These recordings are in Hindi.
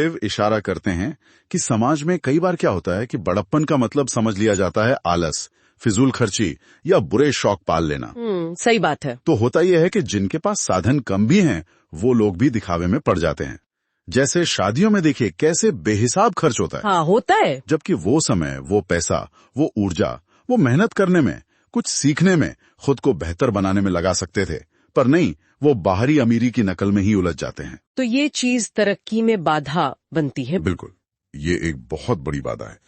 गुरुदेव इशारा करते हैं कि समाज में कई बार क्या होता है कि बड़प्पन का मतलब समझ लिया जाता है आलस, फिजूल खर्ची या बुरे शौक पाल लेना। सही बात है। तो होता यह है कि जिनके पास साधन कम भी हैं, वो लोग भी दिखावे में पड़ जाते हैं। जैसे शादियों में देखिए कैसे बेहिसाब खर्च होता है। हाँ, होता है। जबकि वो समय, वो पैसा, वो ऊर्जा, वो मेहनत करने में, कुछ सीखने में, खुद को बेहतर बनाने में लगा सकते थे, पर नहीं, वो बाहरी अमीरी की नकल में ही उलझ जाते हैं। तो ये चीज तरक्की में बाधा बनती है। बिल्कुल, ये एक बहुत बड़ी बाधा है।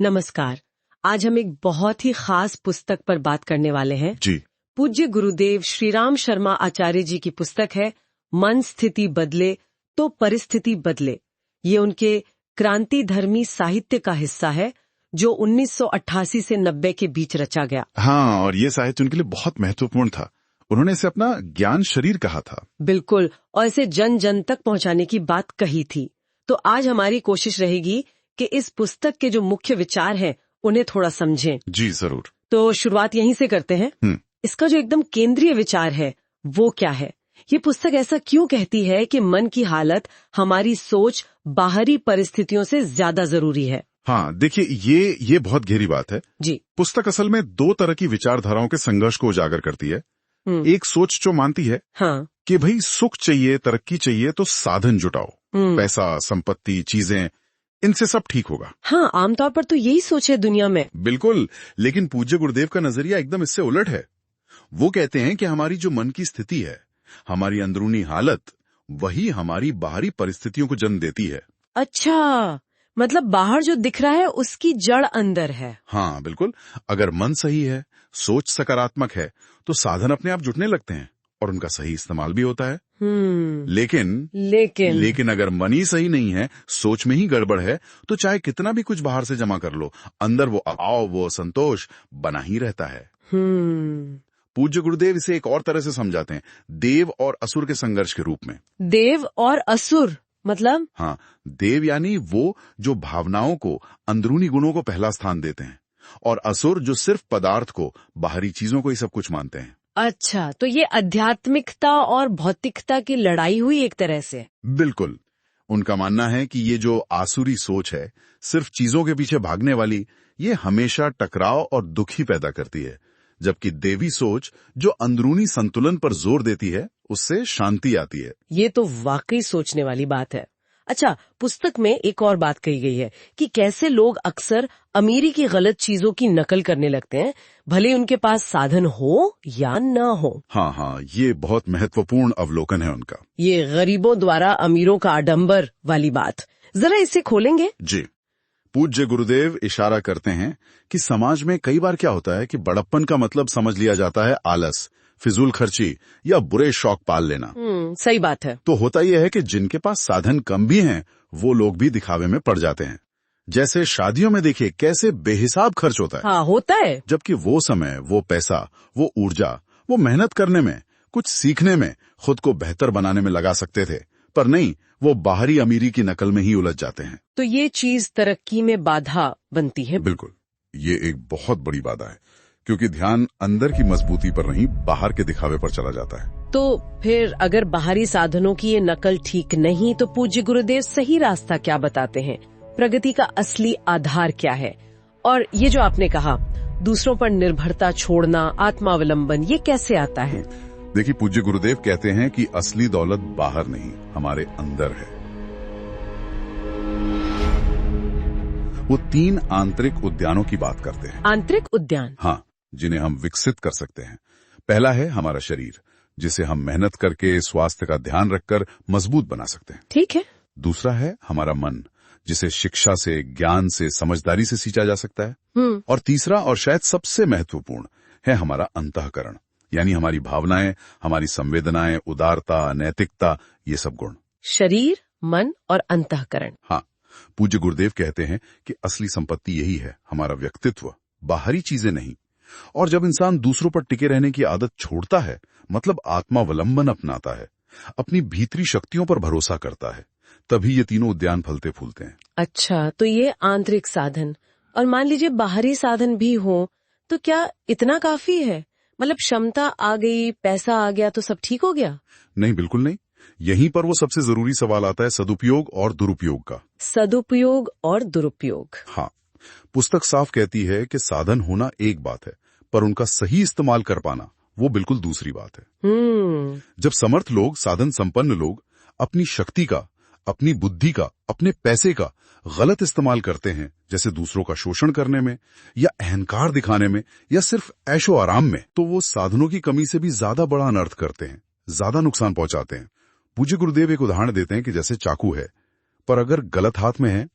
नमस्कार, आज हम एक बहुत ही खास पुस्तक पर बात करने वाले हैं। जी। पूज्य गुरुदेव श्रीराम शर्मा आचार्य जी की पुस्तक है मन स्थिति बदले तो परिस्थिति बदले। ये उनके क्रांति धर्मी साहित्य का हिस्सा है जो 1988 से 90 के बीच रचा गया। हाँ, और ये साहित्य उनके लिए बहुत महत्वपूर्ण था। उन्होंने इसे अपना ज्ञान शरीर कहा था। बिल्कुल, और इसे जन जन तक पहुंचाने की बात कही थी। तो आज हमारी कोशिश रहेगी कि इस पुस्तक के जो मुख्य विचार हैं उन्हें थोड़ा समझें। जी जरूर। तो शुरुआत यहीं से करते हैं। इसका जो एकदम केंद्रीय विचार है वो क्या है? ये पुस्तक ऐसा क्यों कहती है कि मन की हालत हमारी सोच बाहरी परिस्थितियों से ज्यादा जरूरी है? हाँ, देखिए ये बहुत गहरी बात है। जी। पुस्तक असल में दो तरह की विचारधाराओं के संघर्ष को उजागर करती है। एक सोच जो मानती है हाँ, कि भाई सुख चाहिए, तरक्की चाहिए तो साधन जुटाओ, पैसा, संपत्ति, चीजें, इनसे सब ठीक होगा। हाँ, आमतौर पर तो यही सोच है दुनिया में। बिल्कुल, लेकिन पूज्य गुरुदेव का नजरिया एकदम इससे उलट है। वो कहते हैं कि हमारी जो मन की स्थिति है, हमारी अंदरूनी हालत, वही हमारी बाहरी परिस्थितियों को जन्म देती है। अच्छा, मतलब बाहर जो दिख रहा है उसकी जड़ अंदर है। हाँ बिल्कुल, अगर मन सही है, सोच सकारात्मक है, तो साधन अपने आप जुटने लगते हैं और उनका सही इस्तेमाल भी होता है। लेकिन अगर मन ही सही नहीं है, सोच में ही गड़बड़ है, तो चाहे कितना भी कुछ बाहर से जमा कर लो, अंदर वो संतोष बना ही रहता है। पूज्य गुरुदेव इसे एक और तरह से समझाते हैं, देव और असुर के संघर्ष के रूप में। देव और असुर मतलब? हाँ, देव यानी वो जो भावनाओं को, अंदरूनी गुणों को पहला स्थान देते हैं, और असुर जो सिर्फ पदार्थ को, बाहरी चीजों को ही सब कुछ मानते हैं। अच्छा, तो ये आध्यात्मिकता और भौतिकता की लड़ाई हुई एक तरह से। बिल्कुल, उनका मानना है कि ये जो आसुरी सोच है, सिर्फ चीजों के पीछे भागने वाली, ये हमेशा टकराव और दुख ही पैदा करती है, जबकि देवी सोच जो अंदरूनी संतुलन पर जोर देती है, उससे शांति आती है। ये तो वाकई सोचने वाली बात है। अच्छा, पुस्तक में एक और बात कही गई है कि कैसे लोग अक्सर अमीरी की गलत चीजों की नकल करने लगते हैं, भले उनके पास साधन हो या ना हो। हाँ, ये बहुत महत्वपूर्ण अवलोकन है उनका। ये गरीबों द्वारा अमीरों का आडंबर वाली बात, जरा इसे खोलेंगे? जी। पूज्य गुरुदेव इशारा करते हैं कि समाज में कई बार क्या होता है कि बड़प्पन का मतलब समझ लिया जाता है आलस, फिजूल खर्ची या बुरे शौक पाल लेना। सही बात है। तो होता यह है कि जिनके पास साधन कम भी हैं, वो लोग भी दिखावे में पड़ जाते हैं। जैसे शादियों में देखिए कैसे बेहिसाब खर्च होता है। हाँ, होता है। जबकि वो समय, वो पैसा, वो ऊर्जा, वो मेहनत करने में, कुछ सीखने में, खुद को बेहतर बनाने में लगा सकते थे, पर नहीं, वो बाहरी अमीरी की नकल में ही उलझ जाते हैं। तो ये चीज तरक्की में बाधा बनती है। बिल्कुल, ये एक बहुत बड़ी बाधा है, क्योंकि ध्यान अंदर की मजबूती पर नहीं, बाहर के दिखावे पर चला जाता है। तो फिर अगर बाहरी साधनों की ये नकल ठीक नहीं, तो पूज्य गुरुदेव सही रास्ता क्या बताते हैं? प्रगति का असली आधार क्या है? और ये जो आपने कहा, दूसरों पर निर्भरता छोड़ना, आत्मावलंबन, ये कैसे आता है? देखिए, पूज्य गुरुदेव कहते हैं कि असली दौलत बाहर नहीं, हमारे अंदर है। वो 3 आंतरिक उद्यानों की बात करते हैं। आंतरिक उद्यान? हाँ, जिन्हें हम विकसित कर सकते हैं। पहला है हमारा शरीर, जिसे हम मेहनत करके, स्वास्थ्य का ध्यान रखकर मजबूत बना सकते हैं। ठीक है। दूसरा है हमारा मन, जिसे शिक्षा से, ज्ञान से, समझदारी से सींचा जा सकता है। और तीसरा और शायद सबसे महत्वपूर्ण है हमारा अंतःकरण, यानी हमारी भावनाएं, हमारी संवेदनाएं, उदारता, नैतिकता, ये सब गुण। शरीर, मन और अंतःकरण। हाँ, पूज्य गुरुदेव कहते हैं कि असली संपत्ति यही है, हमारा व्यक्तित्व, बाहरी चीजें नहीं। और जब इंसान दूसरों पर टिके रहने की आदत छोड़ता है, मतलब आत्मावलंबन अपनाता है, अपनी भीतरी शक्तियों पर भरोसा करता है, तभी ये तीनों उद्यान फलते फूलते हैं। अच्छा, तो ये आंतरिक साधन, और मान लीजिए बाहरी साधन भी हो, तो क्या इतना काफी है? मतलब क्षमता आ गई, पैसा आ गया तो सब ठीक हो गया? नहीं, बिल्कुल नहीं। यहीं पर वो सबसे जरूरी सवाल आता है सदुपयोग और दुरुपयोग का। सदुपयोग और दुरुपयोग। हाँ, पुस्तक साफ कहती है कि साधन होना एक बात है, पर उनका सही इस्तेमाल कर पाना वो बिल्कुल दूसरी बात है। जब समर्थ लोग, साधन संपन्न लोग अपनी शक्ति का, अपनी बुद्धि का, अपने पैसे का गलत इस्तेमाल करते हैं, जैसे दूसरों का शोषण करने में या अहंकार दिखाने में या सिर्फ ऐशो आराम में, तो वो साधनों की कमी से भी ज्यादा बड़ा अनर्थ करते हैं, ज्यादा नुकसान पहुंचाते हैं। पूज्य गुरुदेव एक उदाहरण देते हैं कि जैसे चाकू है, पर अगर गलत हाथ में है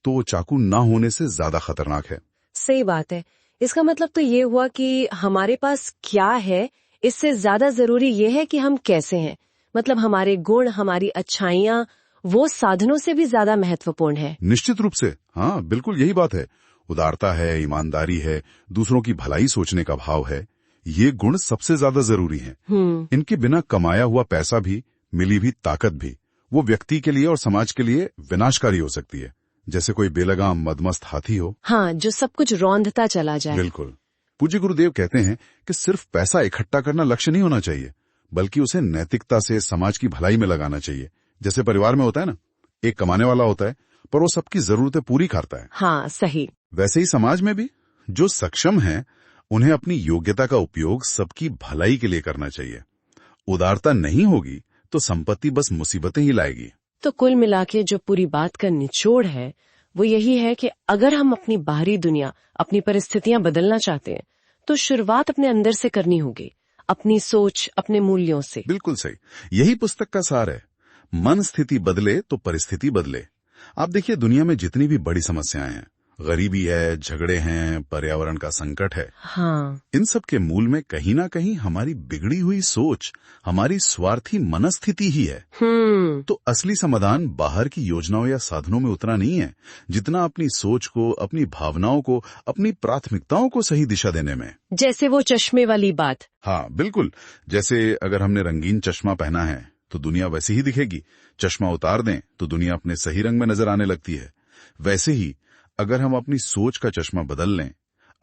तो वो चाकू ना होने से ज्यादा खतरनाक है। सही बात है। इसका मतलब तो ये हुआ कि हमारे पास क्या है, इससे ज्यादा जरूरी ये है कि हम कैसे हैं। मतलब हमारे गुण, हमारी अच्छाइयाँ, वो साधनों से भी ज्यादा महत्वपूर्ण है। निश्चित रूप से, हाँ, बिल्कुल यही बात है। उदारता है, ईमानदारी है, दूसरों की भलाई सोचने का भाव है, ये गुण सबसे ज्यादा जरूरी हैं। इनके बिना कमाया हुआ पैसा भी, मिली भी ताकत भी, वो व्यक्ति के लिए और समाज के लिए विनाशकारी हो सकती है। जैसे कोई बेलगाम मदमस्त हाथी हो, हाँ, जो सब कुछ रौंदता चला जाए। बिल्कुल। पूज्य गुरुदेव कहते हैं कि सिर्फ पैसा इकट्ठा करना लक्ष्य नहीं होना चाहिए, बल्कि उसे नैतिकता से समाज की भलाई में लगाना चाहिए। जैसे परिवार में होता है ना, एक कमाने वाला होता है पर वो सबकी जरूरतें पूरी करता है। हाँ, सही। वैसे ही समाज में भी जो सक्षम हैं, उन्हें अपनी योग्यता का उपयोग सबकी भलाई के लिए करना चाहिए। उदारता नहीं होगी तो संपत्ति बस मुसीबतें ही लाएगी। तो कुल मिला के जो पूरी बात का निचोड़ है वो यही है कि अगर हम अपनी बाहरी दुनिया, अपनी परिस्थितियां बदलना चाहते हैं तो शुरुआत अपने अंदर से करनी होगी, अपनी सोच, अपने मूल्यों से। बिल्कुल सही, यही पुस्तक का सार है। मन स्थिति बदले तो परिस्थिति बदले। आप देखिए, दुनिया में जितनी भी बड़ी समस्याएं हैं, गरीबी है, झगड़े हैं, पर्यावरण का संकट है, हाँ, इन सब के मूल में कहीं ना कहीं हमारी बिगड़ी हुई सोच, हमारी स्वार्थी मनस्थिति ही है। तो असली समाधान बाहर की योजनाओं या साधनों में उतना नहीं है, जितना अपनी सोच को, अपनी भावनाओं को, अपनी प्राथमिकताओं को सही दिशा देने में। जैसे वो चश्मे वाली बात। हाँ, बिल्कुल। जैसे अगर हमने रंगीन चश्मा पहना है तो दुनिया वैसी ही दिखेगी, चश्मा उतार दें तो दुनिया अपने सही रंग में नजर आने लगती है। वैसे ही अगर हम अपनी सोच का चश्मा बदल लें,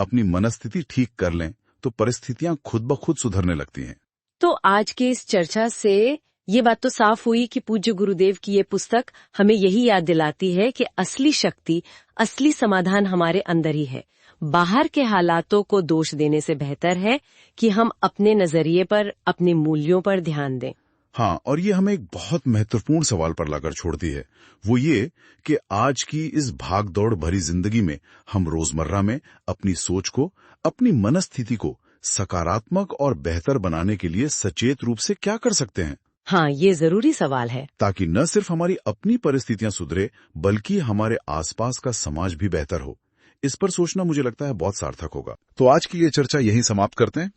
अपनी मनस्थिति ठीक कर लें, तो परिस्थितियां खुद ब खुद सुधरने लगती हैं। तो आज की इस चर्चा से ये बात तो साफ हुई कि पूज्य गुरुदेव की ये पुस्तक हमें यही याद दिलाती है कि असली शक्ति, असली समाधान हमारे अंदर ही है। बाहर के हालातों को दोष देने से बेहतर है कि हम अपने नजरिए पर, अपने मूल्यों पर ध्यान दें। हाँ, और ये हमें एक बहुत महत्वपूर्ण सवाल पर लाकर छोड़ती है, वो ये कि आज की इस भाग-दौड़ भरी जिंदगी में हम रोजमर्रा में अपनी सोच को, अपनी मनस्थिति को सकारात्मक और बेहतर बनाने के लिए सचेत रूप से क्या कर सकते हैं। हाँ, ये जरूरी सवाल है, ताकि न सिर्फ हमारी अपनी परिस्थितियां सुधरे, बल्कि हमारे आसपास का समाज भी बेहतर हो। इस पर सोचना मुझे लगता है बहुत सार्थक होगा। तो आज की ये चर्चा यहीं समाप्त करते हैं।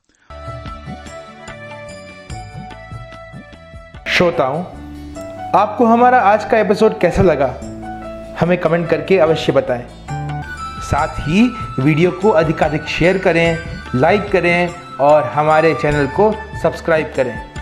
श्रोताओं, आपको हमारा आज का एपिसोड कैसा लगा, हमें कमेंट करके अवश्य बताएं। साथ ही वीडियो को अधिकाधिक शेयर करें, लाइक करें और हमारे चैनल को सब्सक्राइब करें।